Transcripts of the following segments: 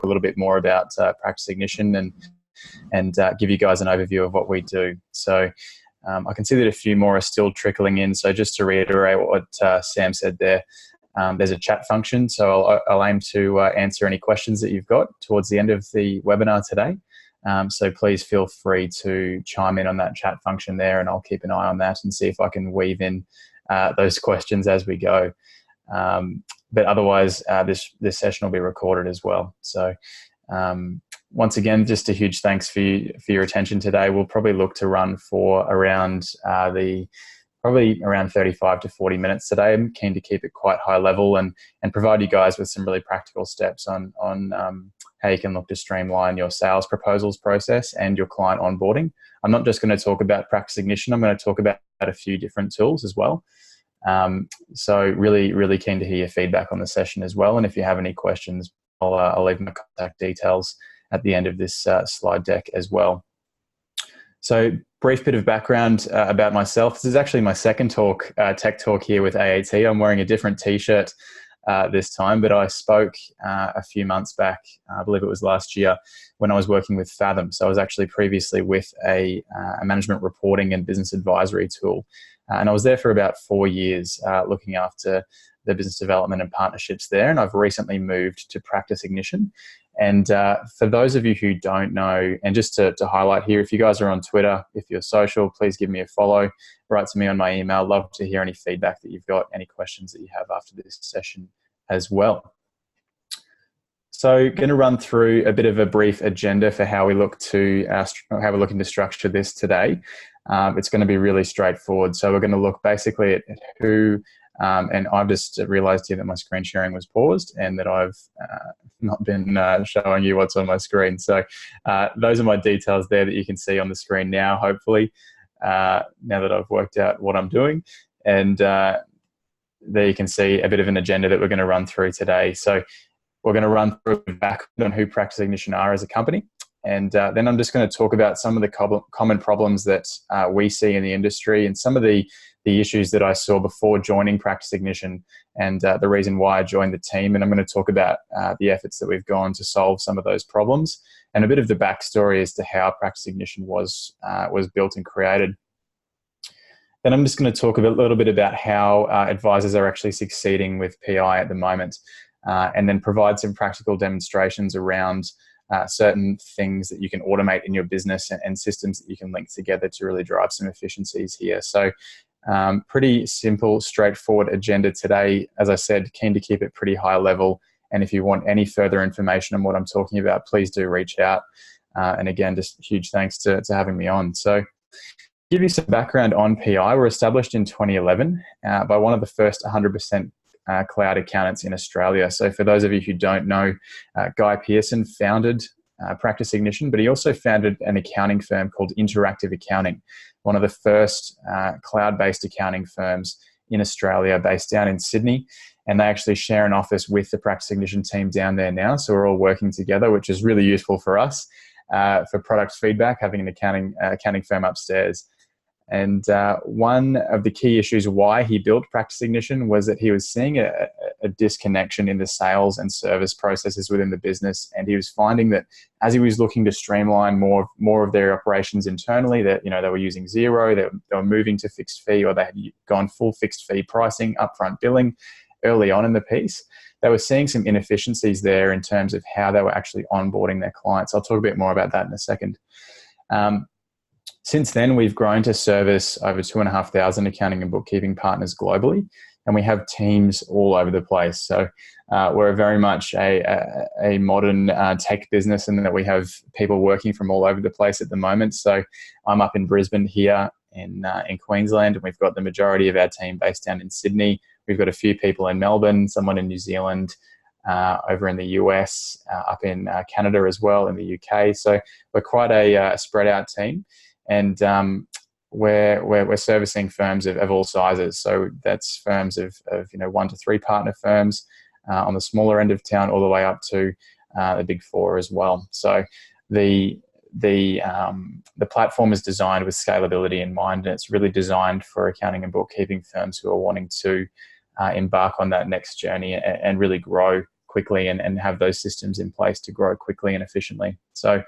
a little bit more about Practice Ignition and give you guys an overview of what we do. So I can see that a few more are still trickling in. So just to reiterate what Sam said there, there's a chat function. So I'll aim to answer any questions that you've got towards the end of the webinar today. So please feel free to chime in on that chat function there, and I'll keep an eye on that and see if I can weave in those questions as we go. But otherwise, this session will be recorded as well. So once again, just a huge thanks for your attention today. We'll probably look to run for around around 35 to 40 minutes today. I'm keen to keep it quite high level and provide you guys with some really practical steps on how you can look to streamline your sales proposals process and your client onboarding. I'm not just going to talk about Practice Ignition. I'm going to talk about a few different tools as well. So really keen to hear your feedback on the session as well. And if you have any questions, I'll leave my contact details at the end of this slide deck as well. So brief bit of background about myself. This is actually my second talk, tech talk here with AAT. I'm wearing a different t-shirt this time, but I spoke a few months back, I believe it was last year, when I was working with Fathom. So I was actually previously with a management reporting and business advisory tool. And I was there for about 4 years looking after the business development and partnerships there. And I've recently moved to Practice Ignition. And for those of you who don't know, and just to highlight here, if you guys are on Twitter, if you're social, please give me a follow. Write to me on my email. Love to hear any feedback that you've got, any questions that you have after this session as well. So going to run through a bit of a brief agenda for how we're looking to structure this today. It's going to be really straightforward. So we're going to look basically at who, and I've just realized here that my screen sharing was paused and that I've not been showing you what's on my screen. So those are my details there that you can see on the screen now, hopefully, now that I've worked out what I'm doing. And there you can see a bit of an agenda that we're going to run through today. So we're going to run through back on who Practice Ignition are as a company. And then I'm just going to talk about some of the common problems that we see in the industry and some of the issues that I saw before joining Practice Ignition and the reason why I joined the team. And I'm going to talk about the efforts that we've gone to solve some of those problems and a bit of the backstory as to how Practice Ignition was built and created. Then I'm just going to talk a little bit about how advisors are actually succeeding with PI at the moment, and then provide some practical demonstrations around certain things that you can automate in your business and systems that you can link together to really drive some efficiencies here. So pretty simple, straightforward agenda today. As I said, keen to keep it pretty high level. And if you want any further information on what I'm talking about, please do reach out. And again, just huge thanks to having me on. So give you some background on PI. We're established in 2011 by one of the first 100% cloud accountants in Australia. So for those of you who don't know, Guy Pearson founded Practice Ignition, but he also founded an accounting firm called Interactive Accounting, one of the first cloud-based accounting firms in Australia based down in Sydney. And they actually share an office with the Practice Ignition team down there now. So we're all working together, which is really useful for us for product feedback, having an accounting firm upstairs. And one of the key issues why he built Practice Ignition was that he was seeing a disconnection in the sales and service processes within the business. And he was finding that as he was looking to streamline more of their operations internally, that they were using Xero, they were moving to fixed fee, or they had gone full fixed fee pricing, upfront billing early on in the piece. They were seeing some inefficiencies there in terms of how they were actually onboarding their clients. I'll talk a bit more about that in a second. Since then, we've grown to service over 2,500 accounting and bookkeeping partners globally, and we have teams all over the place. So we're very much a modern tech business in that we have people working from all over the place at the moment. So I'm up in Brisbane here in Queensland, and we've got the majority of our team based down in Sydney. We've got a few people in Melbourne, someone in New Zealand, over in the US, up in Canada as well, in the UK. So we're quite a spread out team. And we're servicing firms of all sizes. So that's firms of 1 to 3 partner firms on the smaller end of town, all the way up to the big 4 as well. So the platform is designed with scalability in mind, and it's really designed for accounting and bookkeeping firms who are wanting to embark on that next journey and really grow quickly and have those systems in place to grow quickly and efficiently. So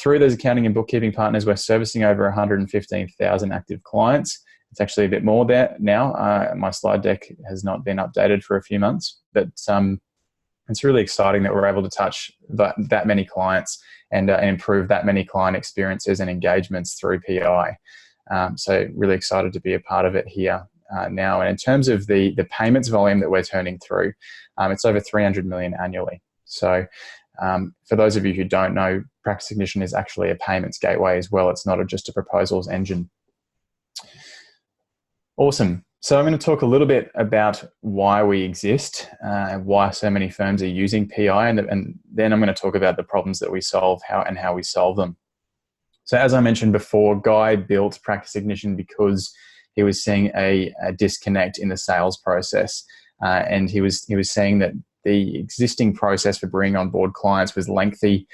through those accounting and bookkeeping partners, we're servicing over 115,000 active clients. It's actually a bit more there now. My slide deck has not been updated for a few months, but it's really exciting that we're able to touch that many clients and improve that many client experiences and engagements through PI. So really excited to be a part of it here now. And in terms of the payments volume that we're turning through, it's over 300 million annually. So for those of you who don't know, Practice Ignition is actually a payments gateway as well. It's not just a proposals engine. Awesome. So I'm going to talk a little bit about why we exist, why so many firms are using PI, and then I'm going to talk about the problems that we solve, how we solve them. So as I mentioned before, Guy built Practice Ignition because he was seeing a disconnect in the sales process, and he was seeing that the existing process for bringing on board clients was lengthy.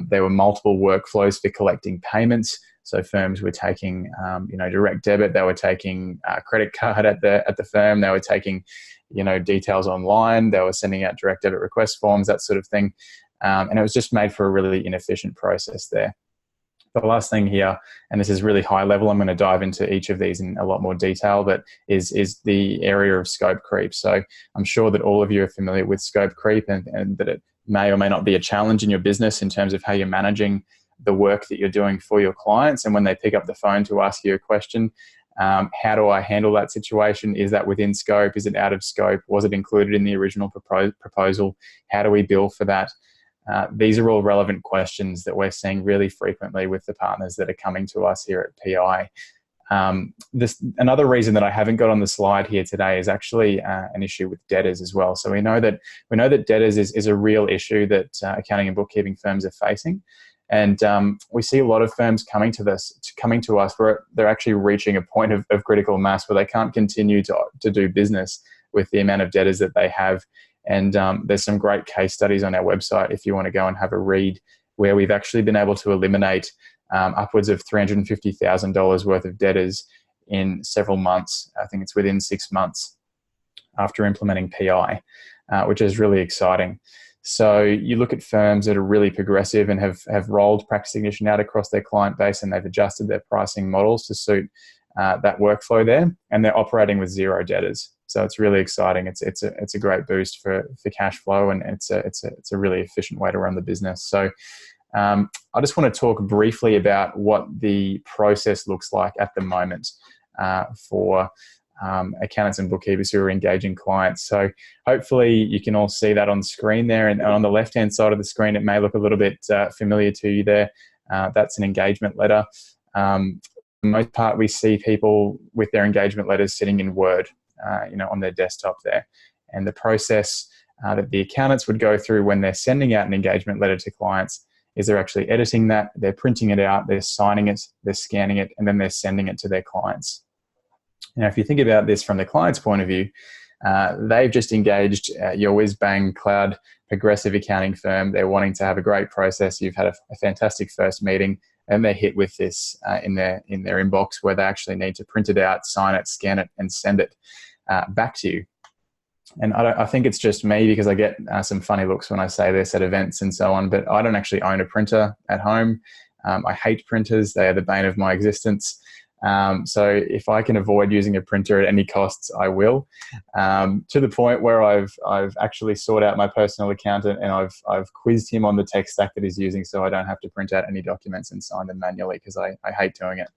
There were multiple workflows for collecting payments. So firms were taking, direct debit. They were taking credit card at the firm. They were taking, details online. They were sending out direct debit request forms, that sort of thing. And it was just made for a really inefficient process there. The last thing here, and this is really high level, I'm going to dive into each of these in a lot more detail, but is the area of scope creep. So I'm sure that all of you are familiar with scope creep and that it may or may not be a challenge in your business in terms of how you're managing the work that you're doing for your clients. And when they pick up the phone to ask you a question, how do I handle that situation? Is that within scope? Is it out of scope? Was it included in the original proposal? How do we bill for that? These are all relevant questions that we're seeing really frequently with the partners that are coming to us here at PI. Another reason that I haven't got on the slide here today is actually an issue with debtors as well. So we know that debtors is a real issue that accounting and bookkeeping firms are facing. And we see a lot of firms coming to us where they're actually reaching a point of critical mass where they can't continue to do business with the amount of debtors that they have. And there's some great case studies on our website if you want to go and have a read, where we've actually been able to eliminate upwards of $350,000 worth of debtors in several months. I think it's within 6 months after implementing PI, which is really exciting. So you look at firms that are really progressive and have rolled Practice Ignition out across their client base, and they've adjusted their pricing models to suit that workflow there, and they're operating with 0 debtors. So it's really exciting. It's a great boost for cash flow, and it's a really efficient way to run the business. So I just want to talk briefly about what the process looks like at the moment for accountants and bookkeepers who are engaging clients. So hopefully you can all see that on screen there, and on the left-hand side of the screen, it may look a little bit familiar to you there. That's an engagement letter. For the most part, we see people with their engagement letters sitting in Word, on their desktop there. And the process that the accountants would go through when they're sending out an engagement letter to clients is they're actually editing that, they're printing it out, they're signing it, they're scanning it, and then they're sending it to their clients. Now, if you think about this from the client's point of view, they've just engaged your whiz-bang cloud progressive accounting firm. They're wanting to have a great process. You've had a fantastic first meeting, and they're hit with this in their inbox where they actually need to print it out, sign it, scan it, and send it back to you. And I think it's just me because I get some funny looks when I say this at events and so on, but I don't actually own a printer at home. I hate printers. They are the bane of my existence. So if I can avoid using a printer at any costs, I will. To the point where I've actually sought out my personal accountant and I've quizzed him on the tech stack that he's using, so I don't have to print out any documents and sign them manually because I hate doing it.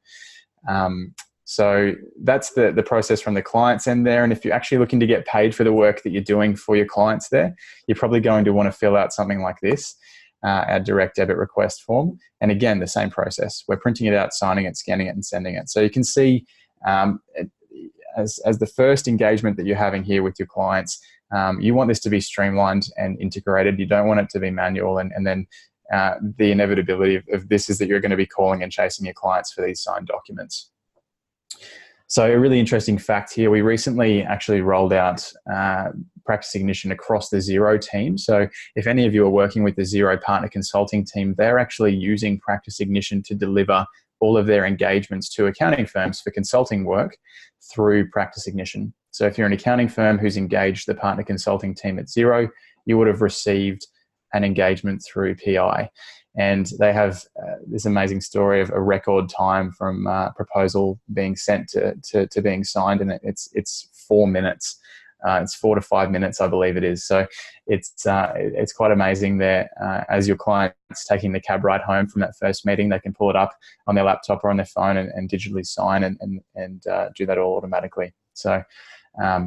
So that's the process from the client's end there. And if you're actually looking to get paid for the work that you're doing for your clients there, you're probably going to want to fill out something like this. Our direct debit request form. And again, the same process. We're printing it out, signing it, scanning it, and sending it. So you can see as the first engagement that you're having here with your clients, you want this to be streamlined and integrated. You don't want it to be manual. And then the inevitability of this is that you're going to be calling and chasing your clients for these signed documents. So a really interesting fact here, we recently actually rolled out Practice Ignition across the Xero team. So if any of you are working with the Xero partner consulting team, they're actually using Practice Ignition to deliver all of their engagements to accounting firms for consulting work through Practice Ignition. So if you're an accounting firm who's engaged the partner consulting team at Xero, you would have received an engagement through PI. And they have this amazing story of a record time from proposal being sent to being signed, and it's 4 minutes. It's 4 to 5 minutes, I believe it is. So it's quite amazing there. As your client's taking the cab ride home from that first meeting, they can pull it up on their laptop or on their phone and digitally sign and do that all automatically. So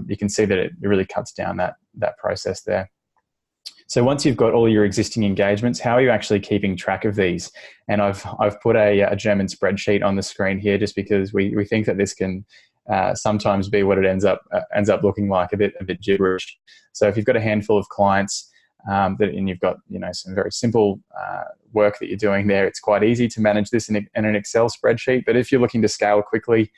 you can see that it really cuts down that process there. So once you've got all your existing engagements, how are you actually keeping track of these? And I've put a German spreadsheet on the screen here, just because we think that this can sometimes be what it ends up looking like, a bit gibberish. So if you've got a handful of clients and you've got some very simple work that you're doing there, it's quite easy to manage this in an Excel spreadsheet. But if you're looking to scale quickly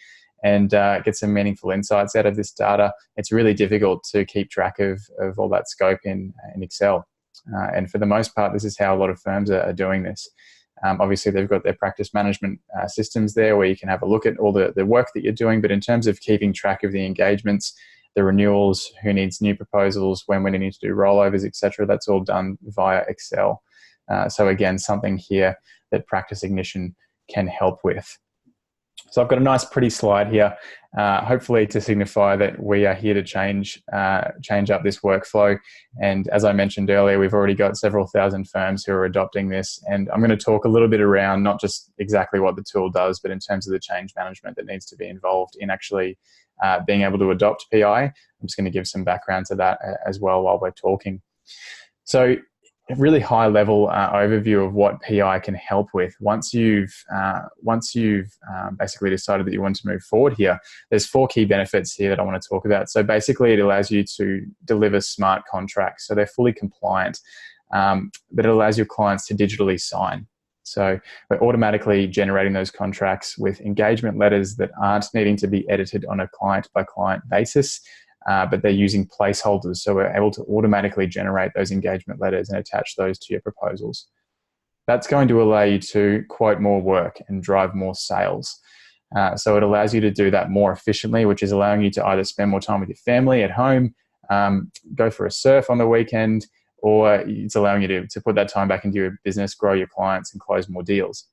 and get some meaningful insights out of this data, it's really difficult to keep track of all that scope in Excel. And for the most part, this is how a lot of firms are doing this. Obviously, they've got their practice management systems there where you can have a look at all the work that you're doing. But in terms of keeping track of the engagements, the renewals, who needs new proposals, when we need to do rollovers, etc., that's all done via Excel. So again, something here that Practice Ignition can help with. So I've got a nice pretty slide here, hopefully to signify that we are here to change up this workflow. And as I mentioned earlier, we've already got several thousand firms who are adopting this. And I'm going to talk a little bit around not just exactly what the tool does, but in terms of the change management that needs to be involved in actually being able to adopt PI. I'm just going to give some background to that as well while we're talking. So a really high level overview of what PI can help with. Once you've basically decided that you want to move forward here, there's 4 key benefits here that I want to talk about. So basically it allows you to deliver smart contracts. So they're fully compliant, but it allows your clients to digitally sign. So we're automatically generating those contracts with engagement letters that aren't needing to be edited on a client by client basis. But they're using placeholders, so we're able to automatically generate those engagement letters and attach those to your proposals. That's going to allow you to quote more work and drive more sales. So it allows you to do that more efficiently, which is allowing you to either spend more time with your family at home, go for a surf on the weekend, or it's allowing you to put that time back into your business, grow your clients, and close more deals.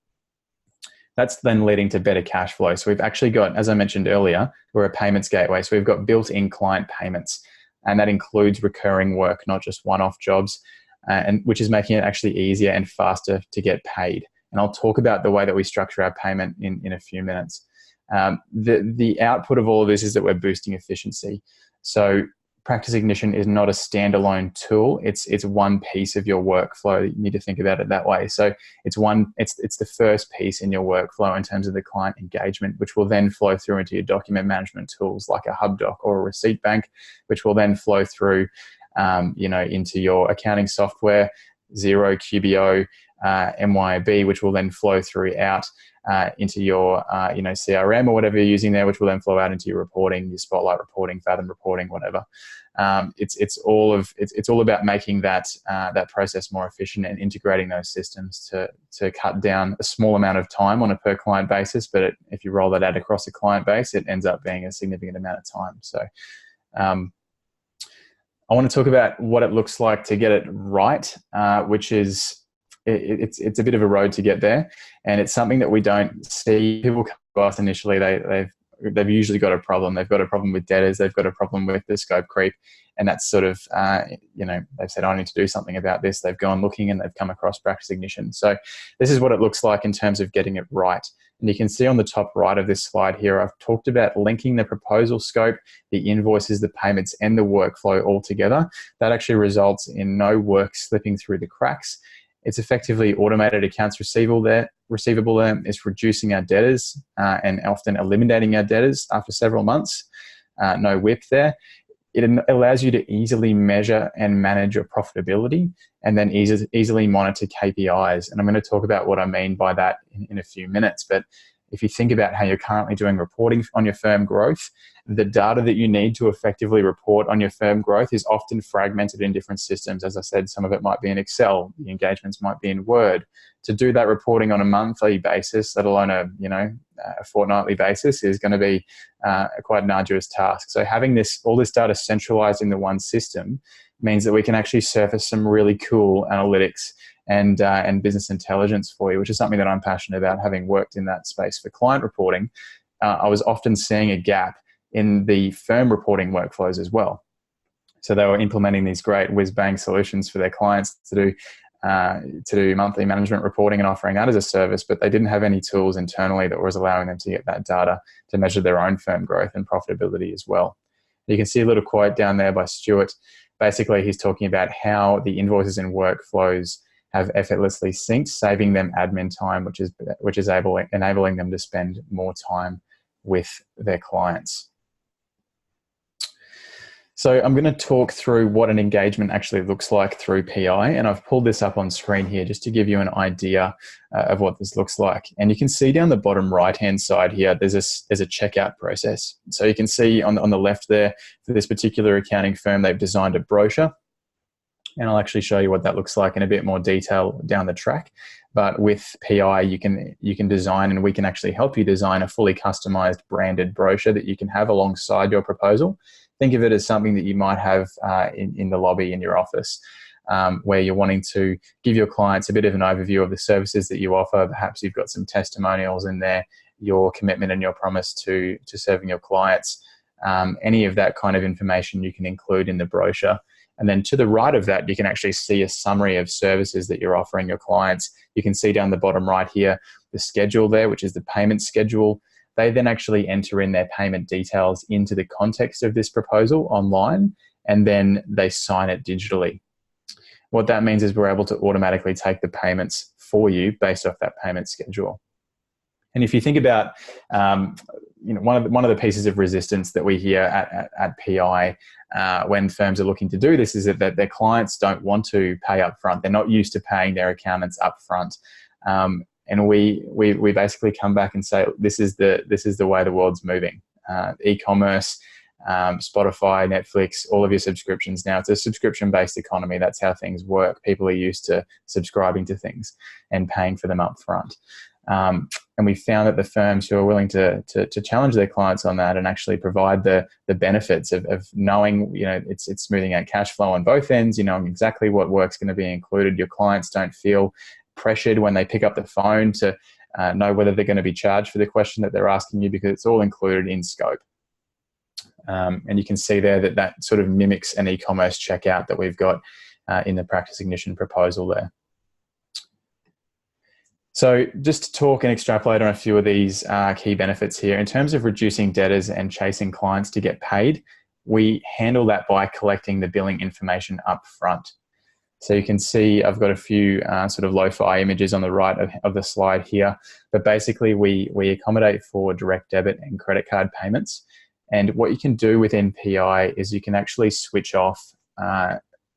That's then leading to better cash flow. So we've actually got, as I mentioned earlier, we're a payments gateway. So we've got built-in client payments, and that includes recurring work, not just one-off jobs, and which is making it actually easier and faster to get paid. And I'll talk about the way that we structure our payment in a few minutes. The output of all of this is that we're boosting efficiency. So Practice Ignition is not a standalone tool. It's one piece of your workflow. You need to think about it that way. So it's the first piece in your workflow in terms of the client engagement, which will then flow through into your document management tools like a HubDoc or a receipt bank, which will then flow through into your accounting software, Xero, QBO, MYOB, which will then flow through out into your CRM or whatever you're using there, which will then flow out into your reporting, your Spotlight reporting, Fathom reporting, whatever. It's all about making that process more efficient and integrating those systems to cut down a small amount of time on a per client basis. But if you roll that out across a client base, it ends up being a significant amount of time. So I want to talk about what it looks like to get it right, which is it's a bit of a road to get there, and it's something that we don't see. People come to us initially, they've usually got a problem. They've got a problem with debtors. They've got a problem with the scope creep, and that's sort of they've said, I need to do something about this. They've gone looking and they've come across Practice Ignition. So this is what it looks like in terms of getting it right. And you can see on the top right of this slide here, I've talked about linking the proposal scope, the invoices, the payments, and the workflow all together. That actually results in no work slipping through the cracks. It's effectively automated accounts receivable there. It's reducing our debtors and often eliminating our debtors after several months. No whip there. It allows you to easily measure and manage your profitability and then easily monitor KPIs. And I'm going to talk about what I mean by that in a few minutes. But if you think about how you're currently doing reporting on your firm growth, the data that you need to effectively report on your firm growth is often fragmented in different systems. As I said, some of it might be in Excel, the engagements might be in Word. To do that reporting on a monthly basis, let alone a fortnightly basis, is going to be quite an arduous task. So having all this data centralized in the one system means that we can actually surface some really cool analytics and business intelligence for you, which is something that I'm passionate about, having worked in that space for client reporting. I was often seeing a gap in the firm reporting workflows as well. So they were implementing these great whiz-bang solutions for their clients to do monthly management reporting and offering that as a service, but they didn't have any tools internally that was allowing them to get that data to measure their own firm growth and profitability as well. You can see a little quote down there by Stuart. Basically, he's talking about how the invoices and workflows have effortlessly synced, saving them admin time, which is enabling them to spend more time with their clients. So I'm going to talk through what an engagement actually looks like through PI, and I've pulled this up on screen here just to give you an idea of what this looks like. And you can see down the bottom right-hand side here, there's a checkout process. So you can see on the left there, for this particular accounting firm, they've designed a brochure, and I'll actually show you what that looks like in a bit more detail down the track. But with PI, you can design, and we can actually help you design a fully customized branded brochure that you can have alongside your proposal. Think of it as something that you might have in the lobby in your office, where you're wanting to give your clients a bit of an overview of the services that you offer. Perhaps you've got some testimonials in there, your commitment and your promise to serving your clients. Any of that kind of information you can include in the brochure. And then to the right of that, you can actually see a summary of services that you're offering your clients. You can see down the bottom right here, the schedule there, which is the payment schedule. They then actually enter in their payment details into the context of this proposal online, and then they sign it digitally. What that means is we're able to automatically take the payments for you based off that payment schedule. And if you think about one of the pieces of resistance that we hear at PI when firms are looking to do this is that their clients don't want to pay up front. They're not used to paying their accountants up front. And we basically come back and say, this is the way the world's moving. E-commerce, Spotify, Netflix, all of your subscriptions now, it's a subscription-based economy. That's how things work. People are used to subscribing to things and paying for them up front. And we found that the firms who are willing to challenge their clients on that and actually provide the benefits of knowing, it's smoothing out cash flow on both ends, knowing exactly what work's going to be included. Your clients don't feel pressured when they pick up the phone to know whether they're going to be charged for the question that they're asking you, because it's all included in scope. And you can see there that sort of mimics an e-commerce checkout that we've got in the Practice Ignition proposal there. So just to talk and extrapolate on a few of these key benefits here, in terms of reducing debtors and chasing clients to get paid, we handle that by collecting the billing information up front. So you can see I've got a few sort of lo-fi images on the right of the slide here, but basically we accommodate for direct debit and credit card payments. And what you can do with NPI is you can actually switch off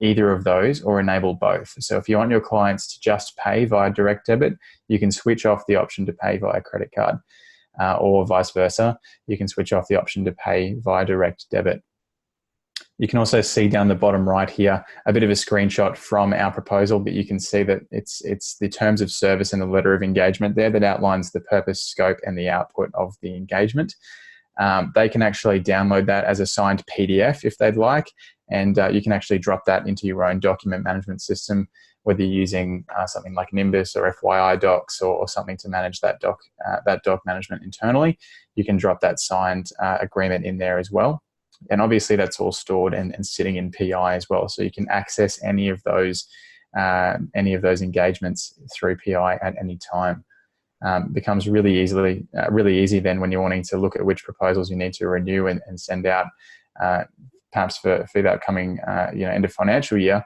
either of those or enable both. So if you want your clients to just pay via direct debit, you can switch off the option to pay via credit card, or vice versa. You can switch off the option to pay via direct debit. You can also see down the bottom right here a bit of a screenshot from our proposal, but you can see that it's the terms of service and the letter of engagement there that outlines the purpose, scope, and the output of the engagement. They can actually download that as a signed PDF if they'd like, and you can actually drop that into your own document management system, whether you're using something like Nimbus or FYI Docs or something to manage that doc management internally. You can drop that signed agreement in there as well. And obviously that's all stored and sitting in PI as well. So you can access any of those engagements through PI at any time. Becomes really easy then when you're wanting to look at which proposals you need to renew and send out, perhaps for the upcoming end of financial year.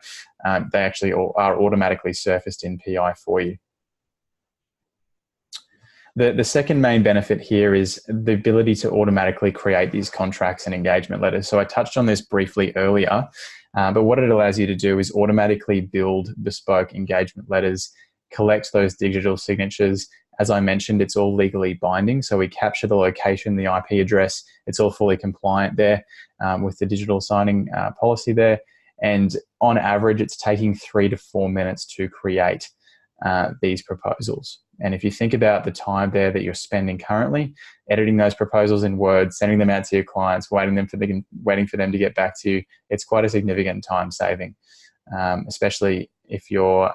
They actually are automatically surfaced in PI for you. The second main benefit here is the ability to automatically create these contracts and engagement letters. So I touched on this briefly earlier, but what it allows you to do is automatically build bespoke engagement letters, collect those digital signatures. As I mentioned, it's all legally binding. So we capture the location, the IP address. It's all fully compliant there with the digital signing policy there. And on average, it's taking 3 to 4 minutes to create these proposals. And if you think about the time there that you're spending currently, editing those proposals in Word, sending them out to your clients, waiting for them to get back to you, it's quite a significant time saving, especially if you're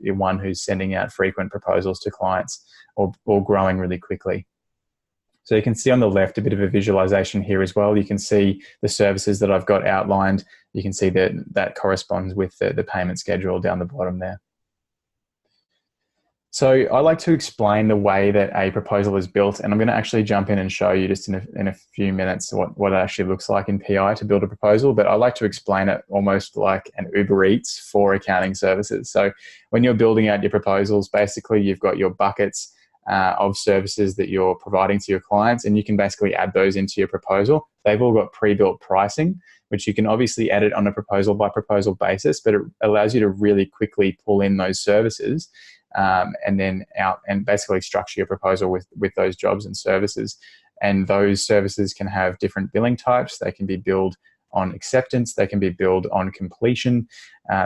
one who's sending out frequent proposals to clients or growing really quickly. So you can see on the left a bit of a visualization here as well. You can see the services that I've got outlined. You can see that corresponds with the payment schedule down the bottom there. So I like to explain the way that a proposal is built, and I'm going to actually jump in and show you just in a few minutes what it actually looks like in PI to build a proposal, but I like to explain it almost like an Uber Eats for accounting services. So when you're building out your proposals, basically you've got your buckets of services that you're providing to your clients, and you can basically add those into your proposal. They've all got pre-built pricing, which you can obviously edit on a proposal by proposal basis, but it allows you to really quickly pull in those services and then out and basically structure your proposal with those jobs and services. And those services can have different billing types. They can be billed on acceptance, they can be billed on completion,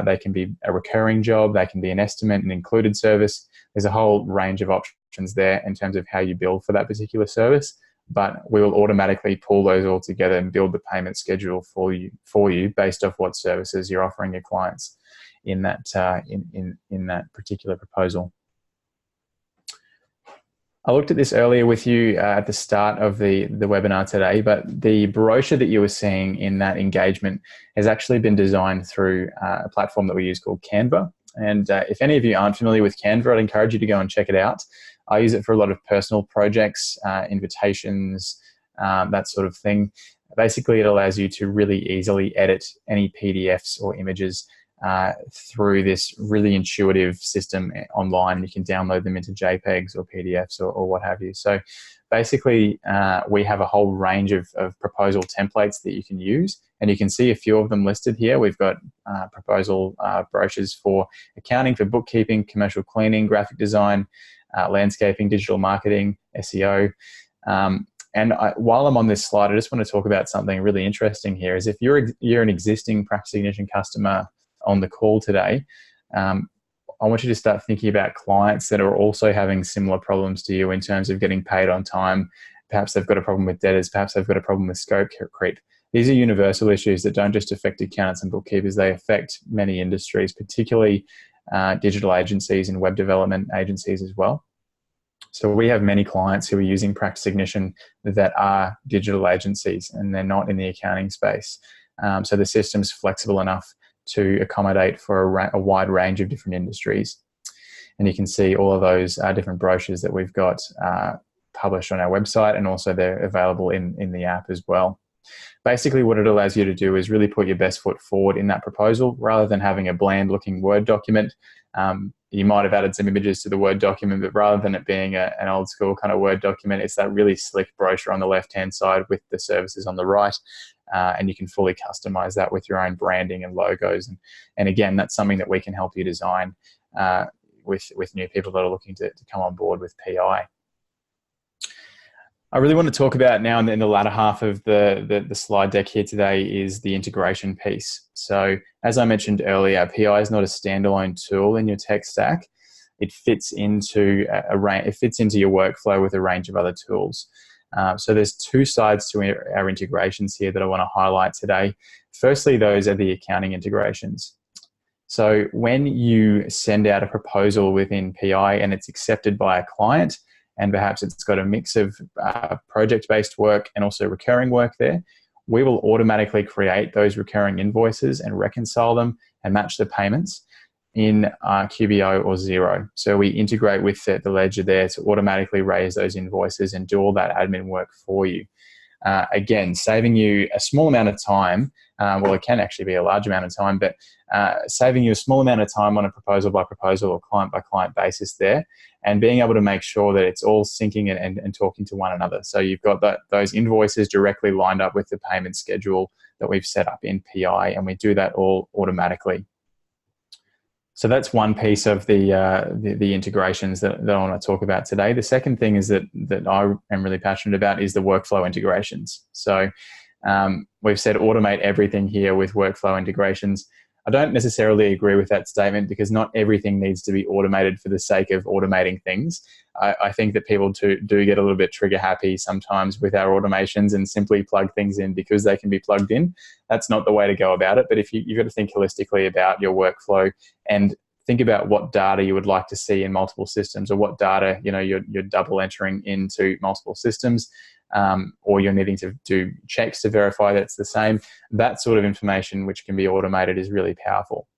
they can be a recurring job, they can be an estimate, an included service. There's a whole range of options there in terms of how you bill for that particular service, but we will automatically pull those all together and build the payment schedule for you based off what services you're offering your clients in that in that particular proposal. I looked at this earlier with you at the start of the webinar today, but the brochure that you were seeing in that engagement has actually been designed through a platform that we use called Canva. And if any of you aren't familiar with Canva, I'd encourage you to go and check it out. I use it for a lot of personal projects, invitations, that sort of thing. Basically, it allows you to really easily edit any PDFs or images through this really intuitive system online. You can download them into JPEGs or PDFs or what have you. So basically, we have a whole range of proposal templates that you can use, and you can see a few of them listed here. We've got proposal brochures for accounting, for bookkeeping, commercial cleaning, graphic design, landscaping, digital marketing, SEO. And while I'm on this slide, I just want to talk about something really interesting here. Is if you're an existing Practice Ignition customer on the call today, I want you to start thinking about clients that are also having similar problems to you in terms of getting paid on time. Perhaps they've got a problem with debtors, perhaps they've got a problem with scope creep. These are universal issues that don't just affect accountants and bookkeepers, they affect many industries, particularly digital agencies and web development agencies as well. So we have many clients who are using Practice Ignition that are digital agencies and they're not in the accounting space. So the system's flexible enough to accommodate for a wide range of different industries. And you can see all of those different brochures that we've got published on our website, and also they're available in the app as well. Basically, what it allows you to do is really put your best foot forward in that proposal rather than having a bland looking Word document. You might have added some images to the Word document, but rather than it being an old school kind of Word document, it's that really slick brochure on the left-hand side with the services on the right. And you can fully customize that with your own branding and logos. And again, that's something that we can help you design with new people that are looking to come on board with PI. I really want to talk about now in the latter half of the slide deck here today is the integration piece. So as I mentioned earlier, PI is not a standalone tool in your tech stack. It fits into your workflow with a range of other tools. So there's two sides to our integrations here that I want to highlight today. Firstly, those are the accounting integrations. So when you send out a proposal within PI and it's accepted by a client, and perhaps it's got a mix of project-based work and also recurring work there, we will automatically create those recurring invoices and reconcile them and match the payments in QBO or Xero. So we integrate with the ledger there to automatically raise those invoices and do all that admin work for you. Again, saving you a small amount of time. Well, it can actually be a large amount of time, but saving you a small amount of time on a proposal by proposal or client by client basis there, and being able to make sure that it's all syncing and talking to one another. So you've got those invoices directly lined up with the payment schedule that we've set up in PI, and we do that all automatically. So that's one piece of the integrations that I want to talk about today. The second thing is that I am really passionate about is the workflow integrations. So we've said automate everything here with workflow integrations. I don't necessarily agree with that statement, because not everything needs to be automated for the sake of automating things. I think that people do get a little bit trigger happy sometimes with our automations and simply plug things in because they can be plugged in. That's not the way to go about it. But if you've got to think holistically about your workflow and think about what data you would like to see in multiple systems, or what data you're double entering into multiple systems, or you're needing to do checks to verify that it's the same. That sort of information, which can be automated, is really powerful.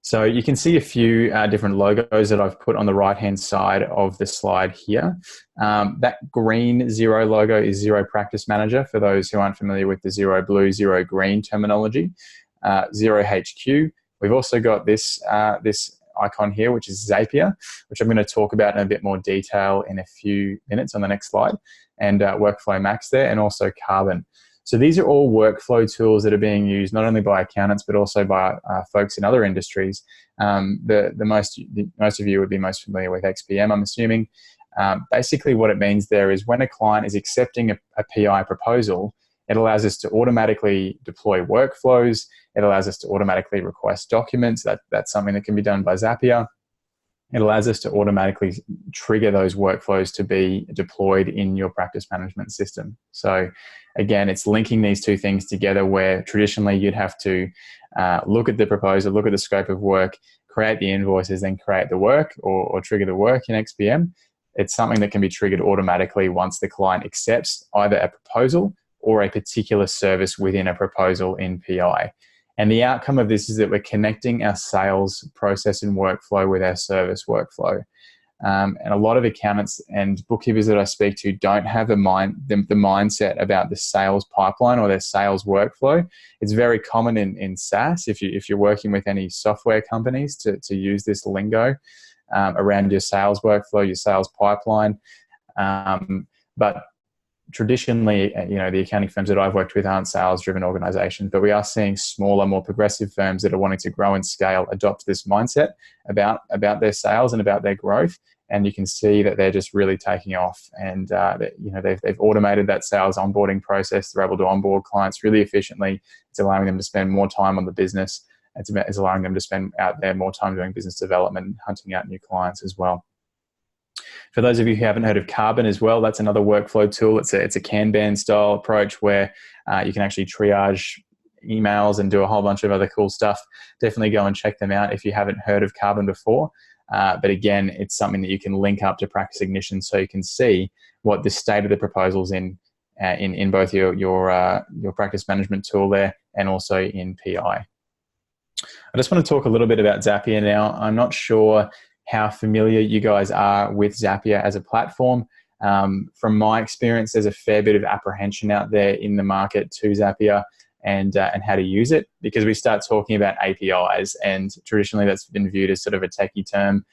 So you can see a few different logos that I've put on the right-hand side of the slide here. That green Xero logo is Xero Practice Manager, for those who aren't familiar with the Xero blue, Xero green terminology. Xero HQ. We've also got this icon here, which is Zapier, which I'm going to talk about in a bit more detail in a few minutes on the next slide, and Workflow Max there, and also Carbon. So these are all workflow tools that are being used not only by accountants, but also by folks in other industries. Most of you would be most familiar with XPM, I'm assuming. Basically what it means there is when a client is accepting a PI proposal, it allows us to automatically deploy workflows. It allows us to automatically request documents. That's something that can be done by Zapier. It allows us to automatically trigger those workflows to be deployed in your practice management system. So again, it's linking these two things together, where traditionally you'd have to look at the proposal, look at the scope of work, create the invoices, then create the work or trigger the work in XPM. It's something that can be triggered automatically once the client accepts either a proposal or a particular service within a proposal in PI. And the outcome of this is that we're connecting our sales process and workflow with our service workflow. And a lot of accountants and bookkeepers that I speak to don't have the mindset about the sales pipeline or their sales workflow. It's very common in SaaS, if you're working with any software companies, to use this lingo around your sales workflow, your sales pipeline. But traditionally, the accounting firms that I've worked with aren't sales-driven organizations, but we are seeing smaller, more progressive firms that are wanting to grow and scale adopt this mindset about their sales and about their growth. And you can see that they're just really taking off. And they've automated that sales onboarding process. They're able to onboard clients really efficiently. It's allowing them to spend more time on the business. It's allowing them to spend out there more time doing business development and hunting out new clients as well. For those of you who haven't heard of Carbon as well, that's another workflow tool. It's a Kanban style approach where you can actually triage emails and do a whole bunch of other cool stuff. Definitely go and check them out if you haven't heard of Carbon before. But again, it's something that you can link up to Practice Ignition, so you can see what the state of the proposals in both your practice management tool there and also in PI. I just want to talk a little bit about Zapier now. I'm not sure how familiar you guys are with Zapier as a platform. From my experience, there's a fair bit of apprehension out there in the market to Zapier and how to use it, because we start talking about APIs, and traditionally that's been viewed as sort of a techie term.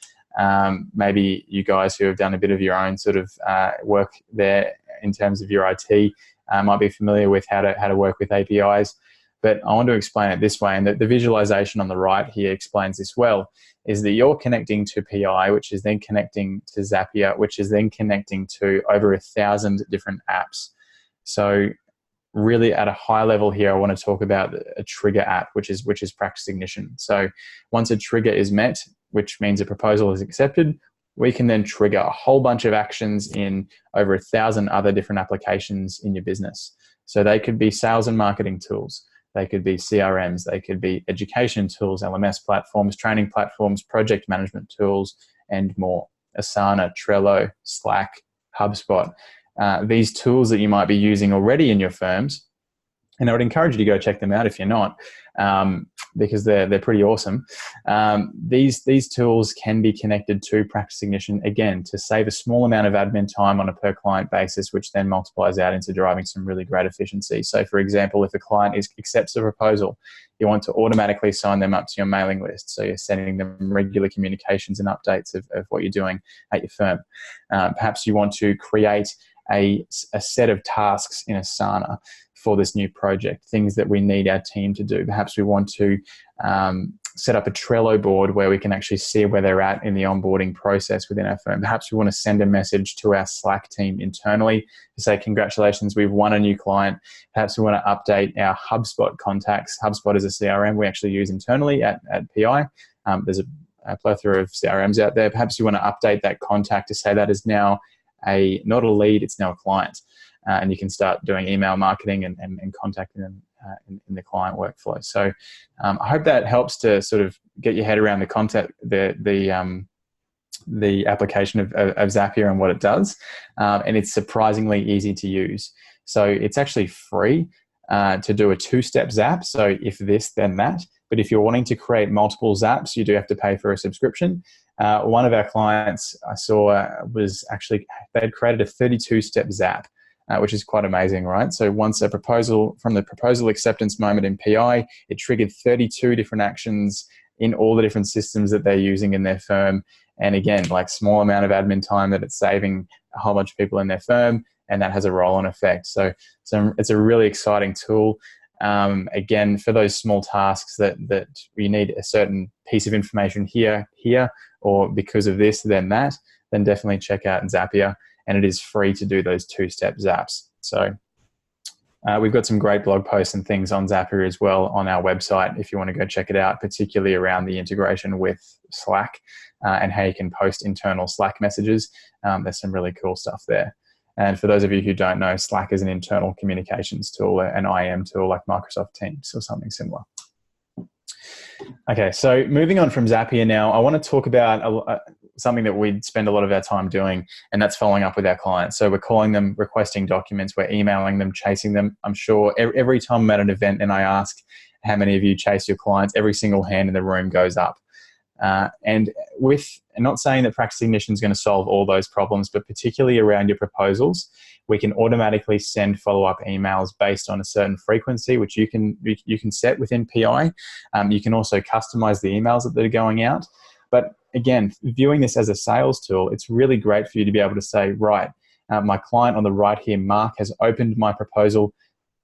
Maybe you guys who have done a bit of your own sort of work there in terms of your IT might be familiar with how to work with APIs. But I want to explain it this way, and the visualization on the right here explains this well, is that you're connecting to PI, which is then connecting to Zapier, which is then connecting to over 1,000 different apps. So really at a high level here, I want to talk about a trigger app, which is Practice Ignition. So once a trigger is met, which means a proposal is accepted, we can then trigger a whole bunch of actions in over 1,000 other different applications in your business. So they could be sales and marketing tools. They could be CRMs, they could be education tools, LMS platforms, training platforms, project management tools, and more. Asana, Trello, Slack, HubSpot. These tools that you might be using already in your firms, and I would encourage you to go check them out if you're not, because they're pretty awesome. These tools can be connected to Practice Ignition, again, to save a small amount of admin time on a per client basis, which then multiplies out into driving some really great efficiency. So for example, if a client accepts a proposal, you want to automatically sign them up to your mailing list. So you're sending them regular communications and updates of what you're doing at your firm. Perhaps you want to create a set of tasks in Asana for this new project, things that we need our team to do. Perhaps we want to set up a Trello board where we can actually see where they're at in the onboarding process within our firm. Perhaps we want to send a message to our Slack team internally to say, congratulations, we've won a new client. Perhaps we want to update our HubSpot contacts. HubSpot is a CRM we actually use internally at PI. There's a plethora of CRMs out there. Perhaps you want to update that contact to say that is now not a lead, it's now a client. And you can start doing email marketing and contacting them in the client workflow. So I hope that helps to sort of get your head around the concept, the application of Zapier and what it does. And it's surprisingly easy to use. So it's actually free to do a 2-step Zap. So if this, then that. But if you're wanting to create multiple Zaps, you do have to pay for a subscription. One of our clients I saw was actually, they had created a 32-step Zap. Which is quite amazing, right? So once a proposal, from the proposal acceptance moment in PI, it triggered 32 different actions in all the different systems that they're using in their firm. And again, like small amount of admin time that it's saving a whole bunch of people in their firm, and that has a roll-on effect. So it's a really exciting tool. Again, for those small tasks that you need a certain piece of information here, or because of this, then that, then definitely check out Zapier. And it is free to do those 2-step Zaps. So we've got some great blog posts and things on Zapier as well on our website if you want to go check it out, particularly around the integration with Slack and how you can post internal Slack messages. There's some really cool stuff there. And for those of you who don't know, Slack is an internal communications tool, an IM tool like Microsoft Teams or something similar. Okay, so moving on from Zapier now, I want to talk about something that we spend a lot of our time doing, and that's following up with our clients. So we're calling them, requesting documents, we're emailing them, chasing them. I'm sure every time I'm at an event and I ask how many of you chase your clients, every single hand in the room goes up. And not saying that Practice Ignition is going to solve all those problems, but particularly around your proposals, we can automatically send follow-up emails based on a certain frequency, which you can set within PI. You can also customize the emails that are going out. But again, viewing this as a sales tool, it's really great for you to be able to say, right, my client on the right here, Mark, has opened my proposal,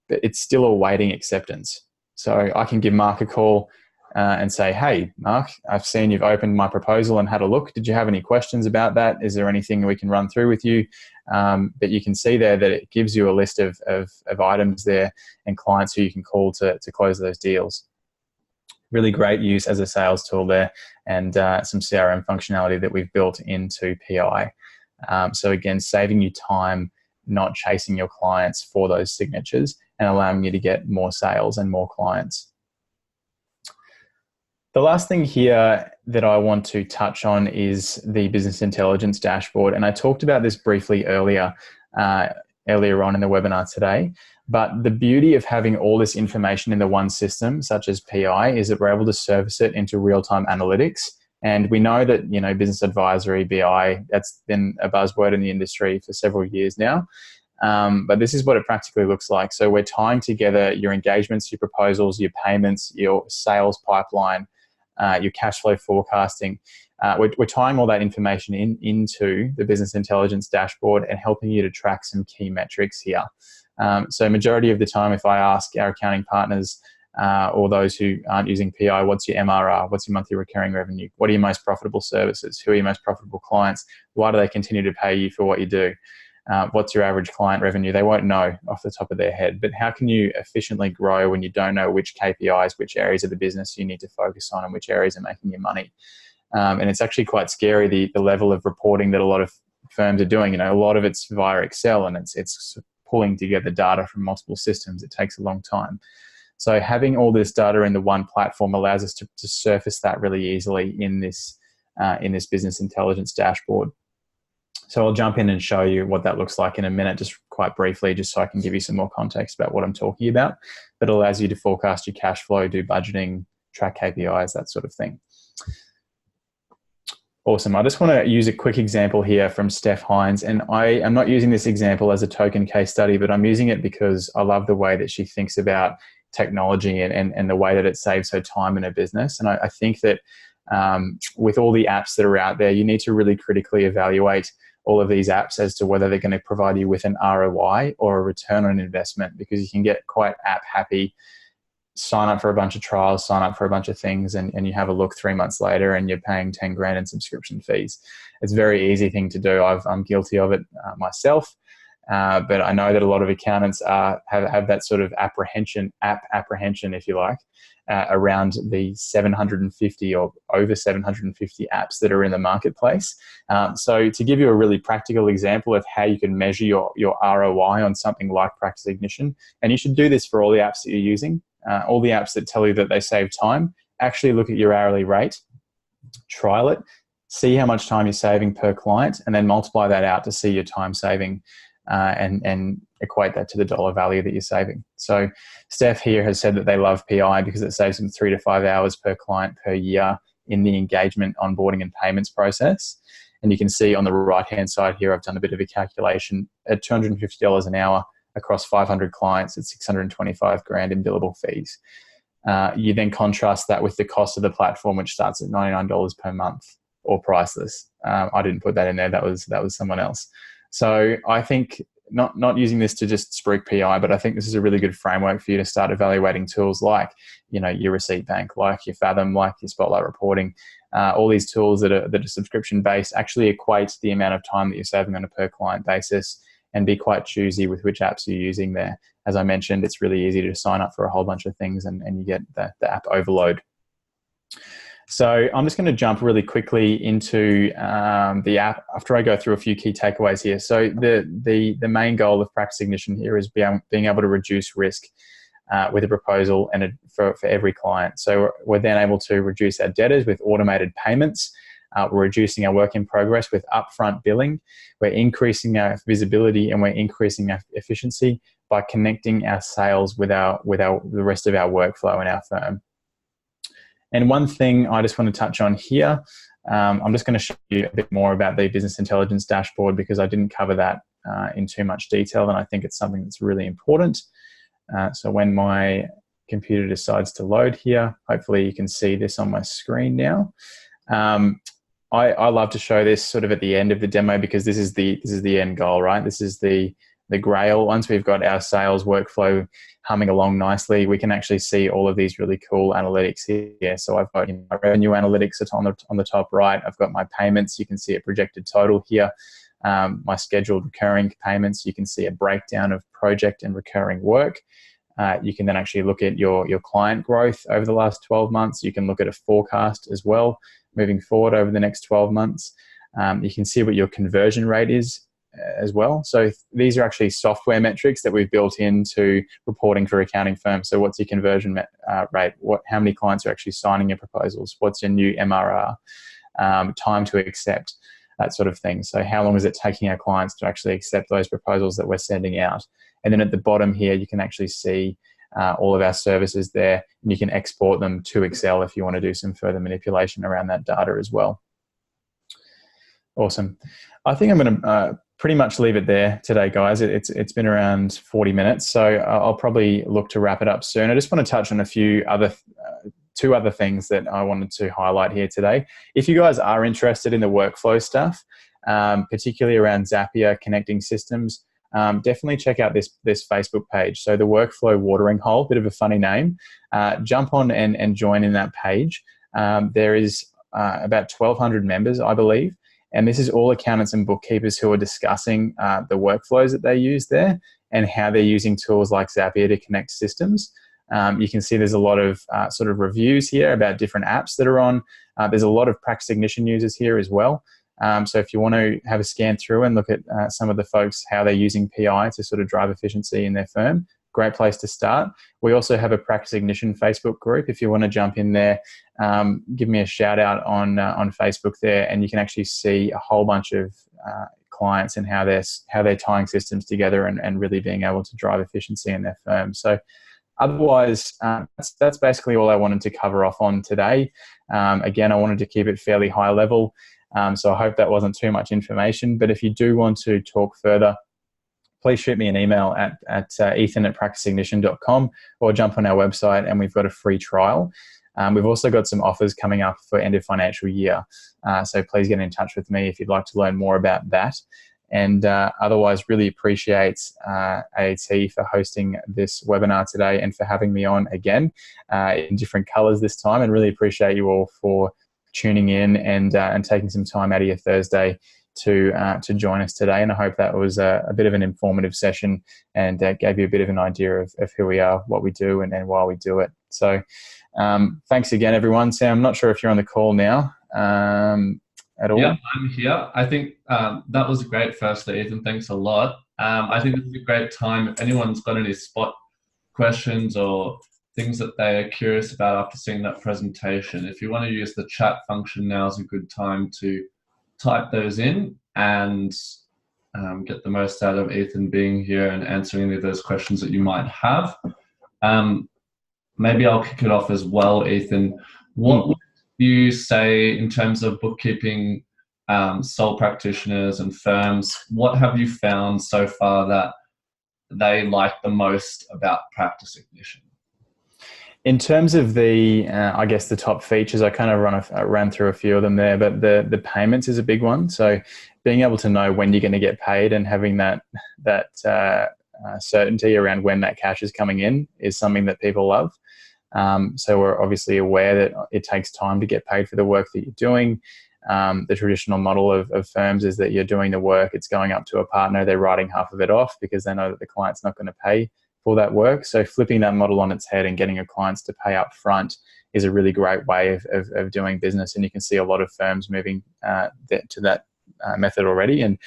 but it's still awaiting acceptance. So I can give Mark a call and say, hey, Mark, I've seen you've opened my proposal and had a look. Did you have any questions about that? Is there anything we can run through with you? But you can see there that it gives you a list of items there and clients who you can call to close those deals. Really great use as a sales tool there, and some CRM functionality that we've built into PI. So again, saving you time, not chasing your clients for those signatures and allowing you to get more sales and more clients. The last thing here that I want to touch on is the business intelligence dashboard. And I talked about this briefly earlier on in the webinar today. But the beauty of having all this information in the one system, such as PI, is that we're able to service it into real-time analytics. And we know that, you know, business advisory, BI, that's been a buzzword in the industry for several years now. But this is what it practically looks like. So we're tying together your engagements, your proposals, your payments, your sales pipeline, your cash flow forecasting. We're tying all that information into the business intelligence dashboard and helping you to track some key metrics here. So majority of the time, if I ask our accounting partners or those who aren't using PI, what's your MRR? What's your monthly recurring revenue? What are your most profitable services? Who are your most profitable clients? Why do they continue to pay you for what you do? What's your average client revenue? They won't know off the top of their head. But how can you efficiently grow when you don't know which KPIs, which areas of the business you need to focus on and which areas are making you money? And it's actually quite scary, the level of reporting that a lot of firms are doing. You know, a lot of it's via Excel, and it's pulling together data from multiple systems. It takes a long time. So having all this data in the one platform allows us to surface that really easily in this business intelligence dashboard. So I'll jump in and show you what that looks like in a minute, just quite briefly, just so I can give you some more context about what I'm talking about. But it allows you to forecast your cash flow, do budgeting, track KPIs, that sort of thing. Awesome. I just want to use a quick example here from Steph Hines. And I am not using this example as a token case study, but I'm using it because I love the way that she thinks about technology and the way that it saves her time in her business. And I think that with all the apps that are out there, you need to really critically evaluate all of these apps as to whether they're going to provide you with an ROI or a return on investment, because you can get quite app happy, sign up for a bunch of trials, sign up for a bunch of things, and you have a look 3 months later and you're paying 10 grand in subscription fees. It's a very easy thing to do. I'm guilty of it myself. But I know that a lot of accountants have that sort of app apprehension, if you like, around the 750 or over 750 apps that are in the marketplace. So to give you a really practical example of how you can measure your ROI on something like Practice Ignition, and you should do this for all the apps that you're using, all the apps that tell you that they save time, actually look at your hourly rate, trial it, see how much time you're saving per client, and then multiply that out to see your time saving. And equate that to the dollar value that you're saving. So Steph here has said that they love PI because it saves them 3 to 5 hours per client per year in the engagement, onboarding, and payments process. And you can see on the right-hand side here, I've done a bit of a calculation. At $250 an hour across 500 clients, it's 625 grand in billable fees. You then contrast that with the cost of the platform, which starts at $99 per month, or priceless. I didn't put that in there. That was someone else. So I think not using this to just spruik PI, but I think this is a really good framework for you to start evaluating tools like, your Receipt Bank, like your Fathom, like your Spotlight Reporting. All these tools that are subscription based actually equate the amount of time that you're saving on a per client basis, and be quite choosy with which apps you're using there. As I mentioned, it's really easy to sign up for a whole bunch of things and you get the app overload. So I'm just going to jump really quickly into the app after I go through a few key takeaways here. So the main goal of Practice Ignition here is being able to reduce risk with a proposal and for every client. So we're then able to reduce our debtors with automated payments. We're reducing our work in progress with upfront billing. We're increasing our visibility and we're increasing our efficiency by connecting our sales with the rest of our workflow in our firm. And one thing I just want to touch on here, I'm just going to show you a bit more about the business intelligence dashboard, because I didn't cover that in too much detail, and I think it's something that's really important. So when my computer decides to load here, hopefully you can see this on my screen now. I love to show this sort of at the end of the demo, because this is the end goal, right? This is the grail. Once we've got our sales workflow humming along nicely, we can actually see all of these really cool analytics here. So I've got my revenue analytics on the top right. I've got my payments. You can see a projected total here. My scheduled recurring payments. You can see a breakdown of project and recurring work. You can then actually look at your client growth over the last 12 months. You can look at a forecast as well, moving forward over the next 12 months. You can see what your conversion rate is as well. So these are actually software metrics that we've built into reporting for accounting firms. So what's your conversion rate? How many clients are actually signing your proposals? What's your new MRR? Time to accept, that sort of thing. So how long is it taking our clients to actually accept those proposals that we're sending out? And then at the bottom here, you can actually see all of our services there, and you can export them to Excel if you want to do some further manipulation around that data as well. Awesome. I think I'm going to pretty much leave it there today, guys. It's been around 40 minutes, so I'll probably look to wrap it up soon. I just want to touch on two other things that I wanted to highlight here today. If you guys are interested in the workflow stuff, particularly around Zapier connecting systems, definitely check out this Facebook page. So the Workflow Watering Hole, bit of a funny name. Jump on and join in that page. There is about 1,200 members, I believe. And this is all accountants and bookkeepers who are discussing the workflows that they use there and how they're using tools like Zapier to connect systems. You can see there's a lot of sort of reviews here about different apps that are on. There's a lot of Practice Ignition users here as well. So if you want to have a scan through and look at some of the folks, how they're using PI to sort of drive efficiency in their firm, great place to start. We also have a Practice Ignition Facebook group. If you want to jump in there, give me a shout out on Facebook there, and you can actually see a whole bunch of clients and how they're tying systems together and really being able to drive efficiency in their firm. So otherwise, that's basically all I wanted to cover off on today. Again, I wanted to keep it fairly high level, so I hope that wasn't too much information. But if you do want to talk further, please shoot me an email at ethan@practiceignition.com, or jump on our website and we've got a free trial. We've also got some offers coming up for end of financial year. So please get in touch with me if you'd like to learn more about that. And otherwise, really appreciate AAT for hosting this webinar today and for having me on again in different colors this time. And really appreciate you all for tuning in and taking some time out of your Thursday to join us today. And I hope that was a bit of an informative session and gave you a bit of an idea of who we are, what we do, and why we do it. So thanks again, everyone. Sam, I'm not sure if you're on the call now at all. Yeah, I'm here. I think that was great. Firstly, Ethan, thanks a lot. I think this is a great time. If anyone's got any spot questions or things that they are curious about after seeing that presentation, if you want to use the chat function, now is a good time to type those in and get the most out of Ethan being here and answering any of those questions that you might have. Maybe I'll kick it off as well, Ethan. What would you say in terms of bookkeeping, sole practitioners and firms? What have you found so far that they like the most about Practice Ignition? In terms of the, I guess the top features, I kind of ran through a few of them there, but the payments is a big one. So being able to know when you're going to get paid and having that certainty around when that cash is coming in is something that people love. So we're obviously aware that it takes time to get paid for the work that you're doing. The traditional model of firms is that you're doing the work, it's going up to a partner, they're writing half of it off because they know that the client's not going to pay for that work. So flipping that model on its head and getting your clients to pay up front is a really great way of doing business. And you can see a lot of firms moving to that method already. And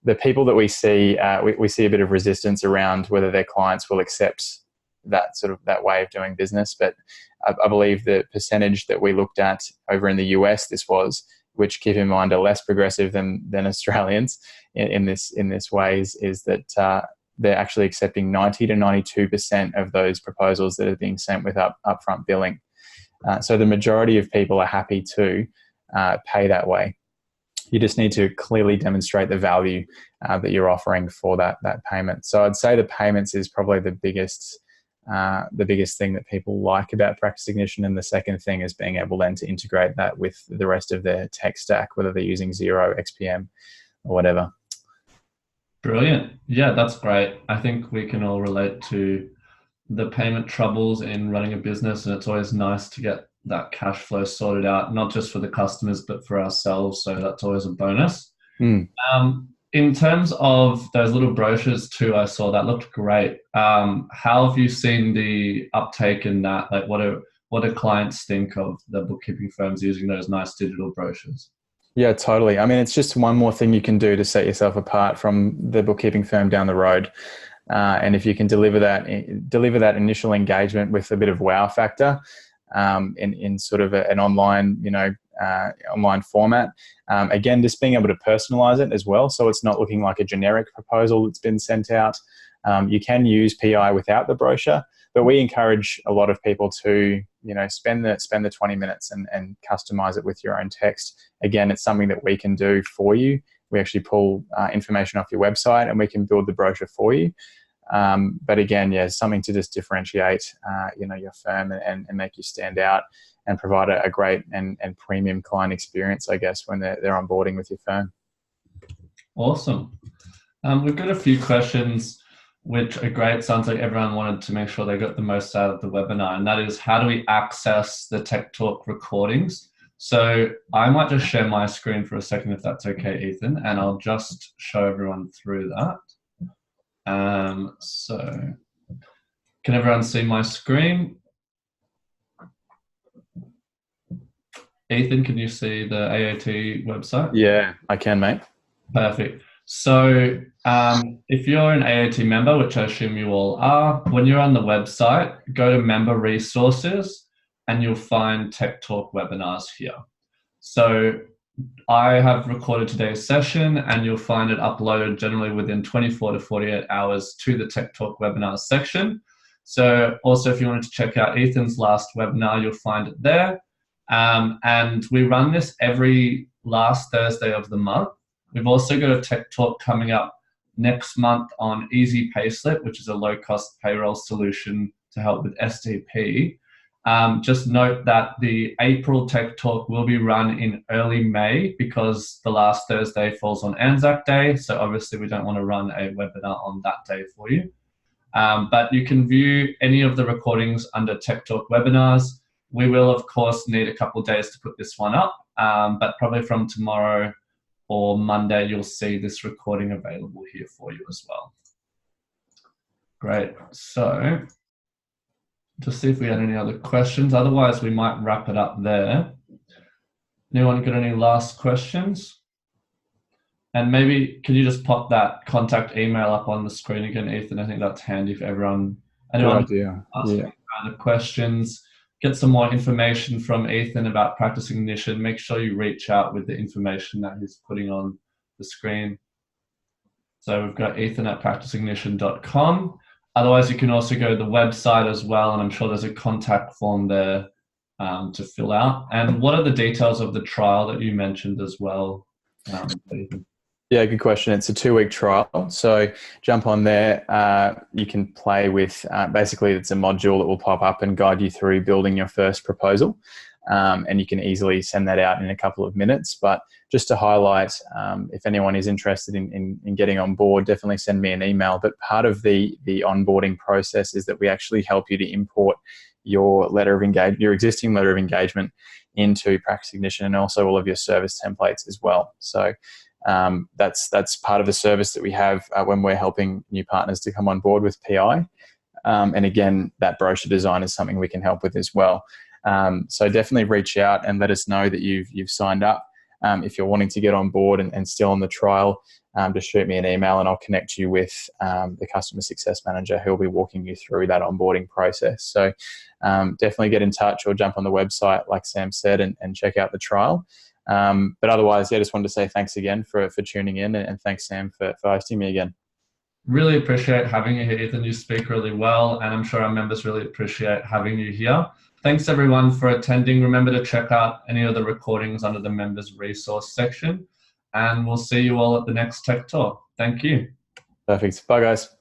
the people that we see, we see a bit of resistance around whether their clients will accept that way of doing business. But I believe the percentage that we looked at over in the US, which keep in mind are less progressive than Australians in this way, is that they're actually accepting 90 to 92% of those proposals that are being sent with upfront billing. So the majority of people are happy to pay that way. You just need to clearly demonstrate the value that you're offering for that payment. So I'd say the payments is probably the biggest thing that people like about Practice Ignition, and the second thing is being able then to integrate that with the rest of their tech stack, whether they're using Xero, XPM, or whatever. Brilliant. Yeah, that's great. I think we can all relate to the payment troubles in running a business, and it's always nice to get that cash flow sorted out, not just for the customers, but for ourselves. So that's always a bonus. In terms of those little brochures too, I saw that looked great. How have you seen the uptake in that? Like, what do clients think of the bookkeeping firms using those nice digital brochures? Yeah, totally. I mean, it's just one more thing you can do to set yourself apart from the bookkeeping firm down the road. And if you can deliver that initial engagement with a bit of wow factor in sort of an online, online format. Again, just being able to personalize it as well, so it's not looking like a generic proposal that's been sent out. You can use PI without the brochure, but we encourage a lot of people to, spend the 20 minutes and customize it with your own text. Again, it's something that we can do for you. We actually pull information off your website and we can build the brochure for you. But again, something to just differentiate, your firm and make you stand out and provide a great and premium client experience, I guess, when they're onboarding with your firm. Awesome. We've got a few questions which are great. Sounds like everyone wanted to make sure they got the most out of the webinar, and that is, how do we access the Tech Talk recordings? So I might just share my screen for a second, if that's okay, Ethan, and I'll just show everyone through that. So can everyone see my screen? Ethan, can you see the AAT website? Yeah, I can, mate. Perfect. So if you're an AAT member, which I assume you all are, when you're on the website, go to member resources and you'll find Tech Talk webinars here. So I have recorded today's session and you'll find it uploaded generally within 24 to 48 hours to the Tech Talk webinars section. So also, if you wanted to check out Ethan's last webinar, you'll find it there. And we run this every last Thursday of the month. We've also got a Tech Talk coming up next month on Easy Payslip, which is a low-cost payroll solution to help with STP. Just note that the April Tech Talk will be run in early May because the last Thursday falls on Anzac Day. So obviously we don't want to run a webinar on that day for you. But you can view any of the recordings under Tech Talk webinars. We will, of course, need a couple of days to put this one up, but probably from tomorrow or Monday, you'll see this recording available here for you as well. Great. So just see if we had any other questions. Otherwise, we might wrap it up there. Anyone got any last questions? And maybe, can you just pop that contact email up on the screen again, Ethan? I think that's handy for everyone. Anyone asking other questions, get some more information from Ethan about Practice Ignition, make sure you reach out with the information that he's putting on the screen. So we've got ethan@practiceignition.com. Otherwise, you can also go to the website as well, and I'm sure there's a contact form there to fill out. And what are the details of the trial that you mentioned as well, Ethan? Yeah, good question. It's a 2-week trial. So jump on there. You can play with, basically it's a module that will pop up and guide you through building your first proposal. And you can easily send that out in a couple of minutes. But just to highlight, if anyone is interested in getting on board, definitely send me an email. But part of the onboarding process is that we actually help you to import your your existing letter of engagement into Practice Ignition, and also all of your service templates as well. So that's part of the service that we have when we're helping new partners to come on board with PI. And again, that brochure design is something we can help with as well. So definitely reach out and let us know that you've signed up. If you're wanting to get on board and still on the trial, just shoot me an email and I'll connect you with the customer success manager who'll be walking you through that onboarding process. So definitely get in touch or jump on the website, like Sam said, and check out the trial. But otherwise, yeah, just wanted to say thanks again for tuning in, and thanks, Sam, for hosting me again. Really appreciate having you here, Ethan. You speak really well, and I'm sure our members really appreciate having you here. Thanks everyone for attending. Remember to check out any of the recordings under the members resource section, and we'll see you all at the next Tech Talk. Thank you. Perfect. Bye, guys.